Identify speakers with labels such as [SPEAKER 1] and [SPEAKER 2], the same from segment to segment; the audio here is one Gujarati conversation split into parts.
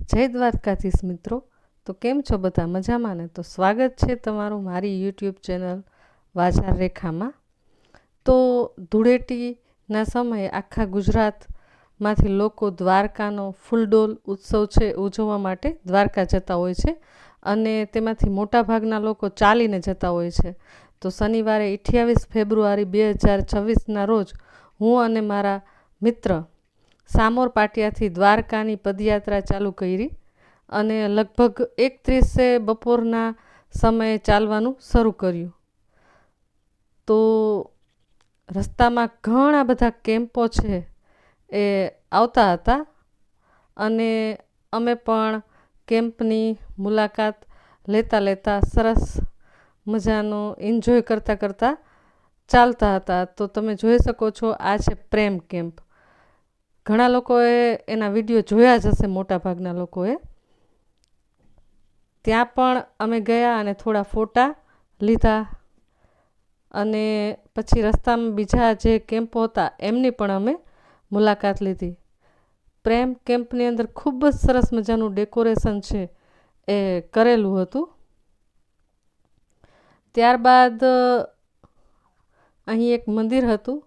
[SPEAKER 1] જય દ્વારકાધીશ મિત્રો. તો કેમ છો બધા? મજામાં ને? તો સ્વાગત છે તમારું મારી યુટ્યુબ ચેનલ વાચાર રેખામાં. તો ધૂળેટીના સમયે આખા ગુજરાતમાંથી લોકો દ્વારકાનો ફૂલડોલ ઉત્સવ છે ઉજવવા માટે દ્વારકા જતા હોય છે, અને તેમાંથી મોટાભાગના લોકો ચાલીને જતા હોય છે. તો શનિવારે 28 ફેબ્રુઆરી 2026ના રોજ હું અને મારા મિત્ર સામોર પાટિયાથી દ્વારકાની પદયાત્રા ચાલુ કરી, અને લગભગ 31 બપોરના સમયે ચાલવાનું શરૂ કર્યું. તો રસ્તામાં ઘણા બધા કેમ્પો છે એ આવતા હતા, અને અમે પણ કેમ્પની મુલાકાત લેતા સરસ મજાનો એન્જોય કરતાં ચાલતા હતા. તો તમે જોઈ શકો છો, આ છે પ્રેમ કેમ્પ. ઘણા લોકોએ એના વિડીયો જોયા જ હશે, મોટાભાગના લોકોએ. ત્યાં પણ અમે ગયા અને થોડા ફોટા લીધા, અને પછી રસ્તામાં બીજા જે કેમ્પો હતા એમની પણ અમે મુલાકાત લીધી. પ્રેમ કેમ્પની અંદર ખૂબ જ સરસ મજાનું ડેકોરેશન છે એ કરેલું હતું. ત્યારબાદ અહીં એક મંદિર હતું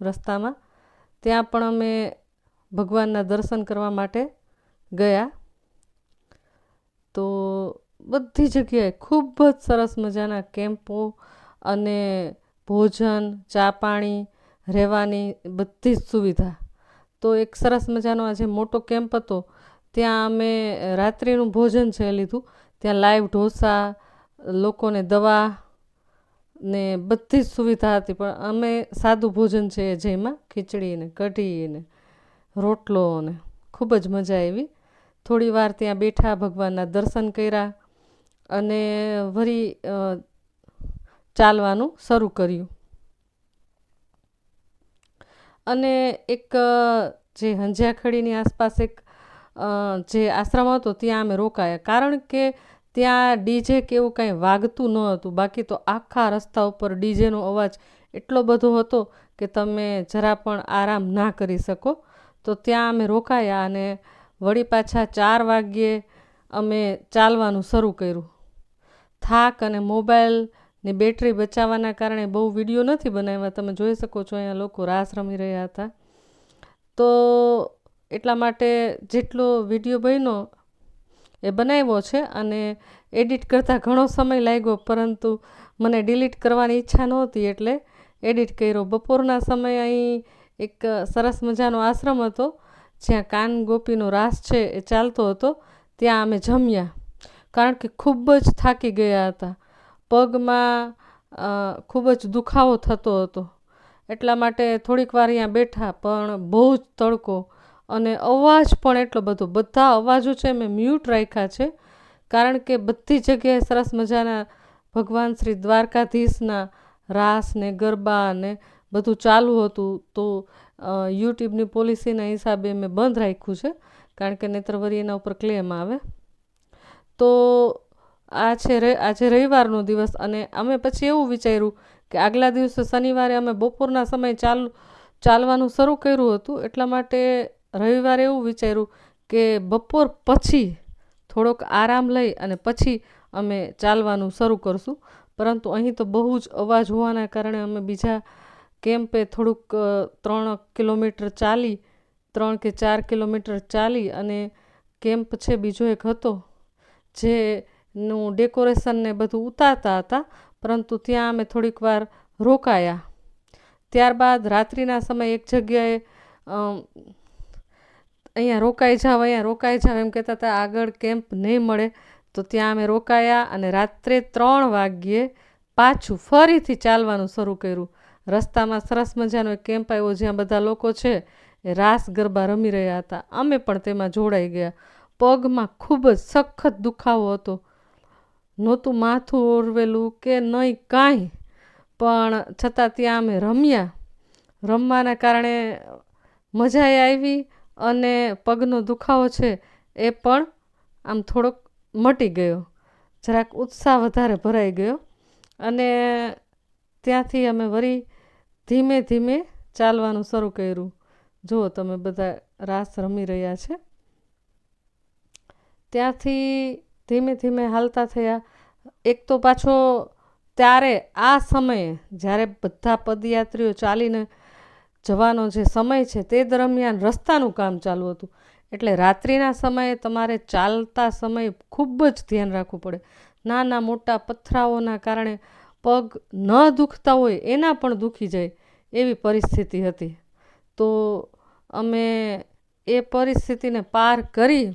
[SPEAKER 1] રસ્તામાં, ત્યાં પણ અમે ભગવાનના દર્શન કરવા માટે ગયા. તો બધી જગ્યાએ ખૂબ જ સરસ મજાના કેમ્પો અને ભોજન, ચા પાણી, રહેવાની બધી જ સુવિધા. તો એક સરસ મજાનો આ જે મોટો કેમ્પ હતો ત્યાં અમે રાત્રિનું ભોજન છે લીધું. ત્યાં લાઈવ ઢોસા, લોકોને દવા ને બધી જ સુવિધા હતી, પણ અમે સાદું ભોજન છે જેમાં ખીચડી ને કઢી ને રોટલો ને ખૂબ જ મજા આવી. થોડી વાર ત્યાં બેઠા, ભગવાનના દર્શન કર્યા, અને વળી ચાલવાનું શરૂ કર્યું. અને એક જે હંજિયાખડીની આસપાસ એક જે આશ્રમ હતો ત્યાં અમે રોકાયા, કારણ કે ત્યાં ડીજે કે એવું કાંઈ વાગતું ન હતું. બાકી તો આખા રસ્તા ઉપર ડીજેનો અવાજ એટલો બધો હતો કે તમે જરા પણ આરામ ના કરી શકો. તો ત્યાં અમે રોકાયા, અને વળી પાછા 4 વાગ્યે અમે ચાલવાનું શરૂ કર્યું. થાક અને મોબાઈલની બેટરી બચાવવાના કારણે બહુ વિડીયો નથી બનાવ્યા. તમે જોઈ શકો છો અહીંયા લોકો રાસ રમી રહ્યા હતા. તો એટલા માટે જેટલો વિડીયો બન્યો એ બનાવ્યો છે, અને એડિટ કરતાં ઘણો સમય લાગ્યો, પરંતુ મને ડિલીટ કરવાની ઈચ્છા નહોતી એટલે એડિટ કર્યો. બપોરના સમયે અહીં એક સરસ મજાનો આશ્રમ હતો જ્યાં કાન ગોપીનો રાસ છે એ ચાલતો હતો. ત્યાં અમે જમ્યા, કારણ કે ખૂબ જ થાકી ગયા હતા. પગમાં ખૂબ જ દુખાવો થતો હતો, એટલા માટે થોડીક વાર અહીંયા બેઠા. પણ બહુ જ તડકો, અને અવાજ પણ એટલો બધો. બધા અવાજો છે મેં મ્યુટ રાખ્યા છે, કારણ કે બધી જગ્યાએ સરસ મજાના ભગવાન શ્રી દ્વારકાધીશના રાસ ને ગરબા ને બધું ચાલુ હતું. તો યુટ્યુબની પોલિસીના હિસાબે મેં બંધ રાખ્યું છે, કારણ કે નહીંતર વળી એના ઉપર ક્લેમ આવે. તો આજે રવિવારનો દિવસ, અને અમે પછી એવું વિચાર્યું કે આગલા દિવસે શનિવારે અમે બપોરના સમયે ચાલવાનું શરૂ કર્યું હતું. એટલા માટે રવિવારે એવું વિચાર્યું કે બપોર પછી થોડોક આરામ લઈ અને પછી અમે ચાલવાનું શરૂ કરશું. પરંતુ અહીં તો બહુ જ અવાજ હોવાના કારણે અમે બીજા કેમ્પે થોડુંક 3 કિલોમીટર ચાલી, 3 કે 4 કિલોમીટર ચાલી, અને કેમ્પ છે બીજો એક હતો જેનું ડેકોરેશન ને બધું ઉતારતા હતા, પરંતુ ત્યાં અમે થોડીક વાર રોકાયા. ત્યારબાદ રાત્રિના સમયે એક જગ્યાએ અહીંયા રોકાઈ જાવ એમ કહેતા હતા. આગળ કેમ્પ નહીં મળે, તો ત્યાં અમે રોકાયા, અને રાત્રે 3 વાગ્યે પાછું ફરીથી ચાલવાનું શરૂ કર્યું. રસ્તામાં સરસ મજાનો એક કેમ્પ આવ્યો જ્યાં બધા લોકો છે એ રાસ ગરબા રમી રહ્યા હતા. અમે પણ તેમાં જોડાઈ ગયા. પગમાં ખૂબ જ સખત દુખાવો હતો, નહોતું માથું ઓરવેલું કે નહીં કાંઈ, પણ છતાં ત્યાં અમે રમ્યા. રમવાના કારણે મજા આવી, અને પગનો દુખાવો છે એ પણ આમ થોડોક મટી ગયો, જરાક ઉત્સાહ વધારે ભરાઈ ગયો. અને ત્યાંથી અમે વળી ધીમે ધીમે ચાલવાનું શરૂ કર્યું. જુઓ તમે, બધા રાસ રમી રહ્યા છે. ત્યાંથી ધીમે ધીમે હાલતા થયા. એક તો પાછો ત્યારે આ સમયે જ્યારે બધા પદયાત્રીઓ ચાલીને જવાનો જે સમય છે તે દરમિયાન રસ્તાનું કામ ચાલુ હતું. એટલે રાત્રિના સમયે તમારે ચાલતા સમયે ખૂબ જ ધ્યાન રાખવું પડે. નાના મોટા પથરાઓના કારણે પગ ન દુખતા હોય એના પણ દુખી જાય એવી પરિસ્થિતિ હતી. તો અમે એ પરિસ્થિતિને પાર કરી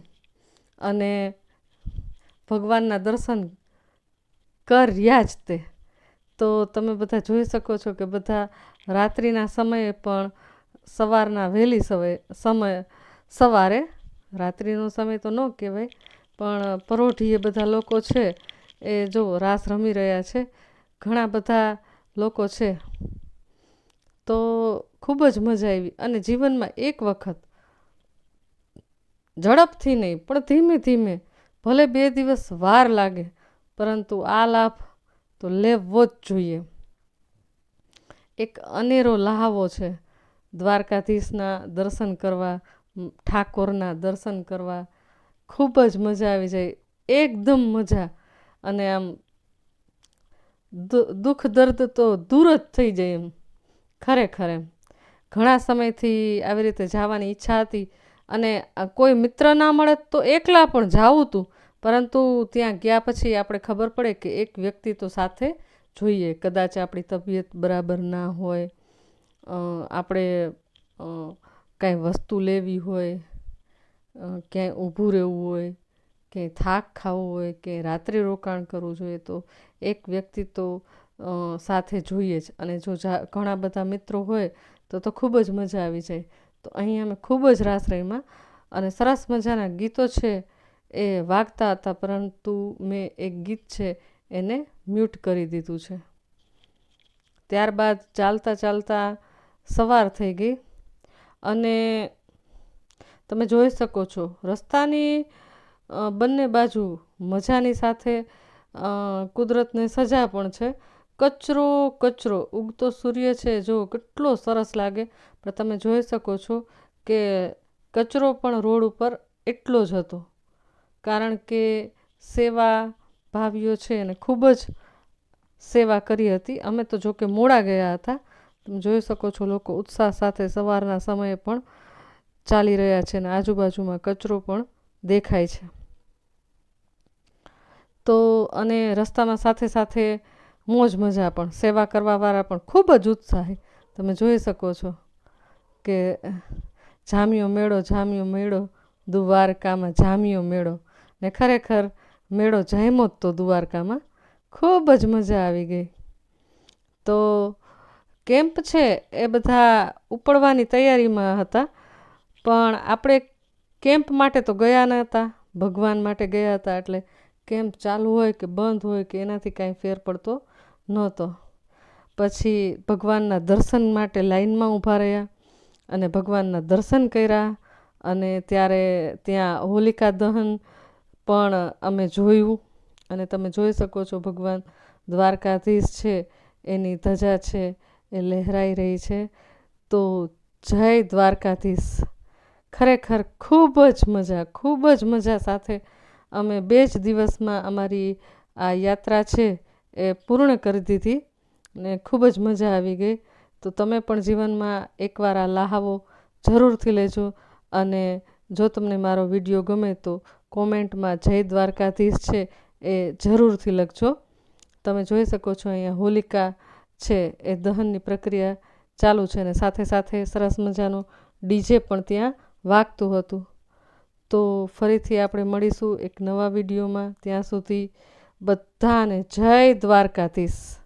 [SPEAKER 1] અને ભગવાનના દર્શન કર્યા જ તે. તો તમે બધા જોઈ શકો છો કે બધા રાત્રિના સમયે પણ સવારના વહેલી સવારે રાત્રિનો સમય તો ન કહેવાય પણ પરોઢીએ બધા લોકો છે એ જો રાસ રમી રહ્યા છે. ઘણા બધા લોકો છે. તો ખૂબ જ મજા આવી. અને જીવનમાં એક વખત ઝડપથી નહીં પણ ધીમે ધીમે ભલે 2 દિવસ વાર લાગે પરંતુ આ લાભ તો લેવો જ જોઈએ. એક અનેરો લહાવો છે દ્વારકાધીશના દર્શન કરવા, ઠાકોરના દર્શન કરવા. ખૂબ જ મજા આવી જાય, એકદમ મજા. અને આમ દુઃખ દર્દ તો દૂર જ થઈ જાય એમ ખરેખર. એમ ઘણા સમયથી આવી રીતે જવાની ઈચ્છા હતી અને કોઈ મિત્ર ના મળે તો એકલા પણ જાવું હતું. પરંતુ ત્યાં ગયા પછી આપણે ખબર પડે કે એક વ્યક્તિ તો સાથે જોઈએ. કદાચ આપણી તબિયત બરાબર ના હોય, આપણે કાંઈ વસ્તુ લેવી હોય, ક્યાંય ઊભું રહેવું હોય, ક્યાંય થાક ખાવો હોય, ક્યાંય રાત્રિ રોકાણ કરવું જોઈએ તો એક વ્યક્તિ તો સાથે જોઈએ જ. અને જો ઘણા બધા મિત્રો હોય તો ખૂબ જ મજા આવી જાય. તો અહીં અમે ખૂબ જ રાસ રમ્યા અને સરસ મજાના ગીતો છે એ વાગતા હતા પરંતુ મેં એક ગીત છે એને મ્યુટ કરી દીધું છે. ત્યારબાદ ચાલતા ચાલતા સવાર થઈ ગઈ અને તમે જોઈ શકો છો રસ્તાની બંને બાજુ મજાની સાથે કુદરતને સજા પણ છે. કચરો ઉગતો સૂર્ય છે જો કેટલો સરસ લાગે. પણ તમે જોઈ શકો છો કે કચરો પણ રોડ ઉપર એટલો જ હતો. કારણ કે સેવા ભાવીઓ છે અને ખૂબ જ સેવા કરી હતી. અમે તો જોકે મોડા ગયા હતા. તમે જોઈ શકો છો લોકો ઉત્સાહ સાથે સવારના સમયે પણ ચાલી રહ્યા છે અને આજુબાજુમાં કચરો પણ દેખાય છે. તો અને રસ્તામાં સાથે સાથે મોજ મજા પણ, સેવા કરવાવાળા પણ ખૂબ જ ઉત્સાહી. તમે જોઈ શકો છો કે જામ્યો મેળો દ્વારકામાં જામ્યો મેળો. ને ખરેખર મેળો જામ્યો જ તો દ્વારકામાં. ખૂબ જ મજા આવી ગઈ. તો કેમ્પ છે એ બધા ઉપડવાની તૈયારીમાં હતા પણ આપણે કેમ્પ માટે તો ગયા ન હતા, ભગવાન માટે ગયા હતા. એટલે કેમ્પ ચાલુ હોય કે બંધ હોય કે એનાથી કાંઈ ફેર પડતો નહોતો. પછી ભગવાનના દર્શન માટે લાઈનમાં ઊભા રહ્યા અને ભગવાનના દર્શન કર્યા. અને ત્યારે ત્યાં હોલિકા દહન પણ અમે જોયું. અને તમે જોઈ શકો છો ભગવાન દ્વારકાધીશ છે એની ધજા છે એ લહેરાઈ રહી છે. તો જય દ્વારકાધીશ. ખરેખર ખૂબ જ મજા સાથે અમે 2 જ દિવસમાં અમારી આ યાત્રા છે એ પૂર્ણ કરી દીધી ને ખૂબ જ મજા આવી ગઈ. તો તમે પણ જીવનમાં એકવાર આ લહાવો જરૂરથી લેજો. અને જો તમને મારો વિડીયો ગમે તો કોમેન્ટમાં જય દ્વારકાધીશ છે એ જરૂરથી લખજો. તમે જોઈ શકો છો અહીંયા હોલિકા છે એ દહનની પ્રક્રિયા ચાલુ છે અને સાથે સાથે સરસ મજાનું ડીજે પણ ત્યાં વાગતું હતું. તો ફરીથી આપણે મળીશું એક નવા વિડીયોમાં. ત્યાં સુધી બધાને જય દ્વારકાધીશ.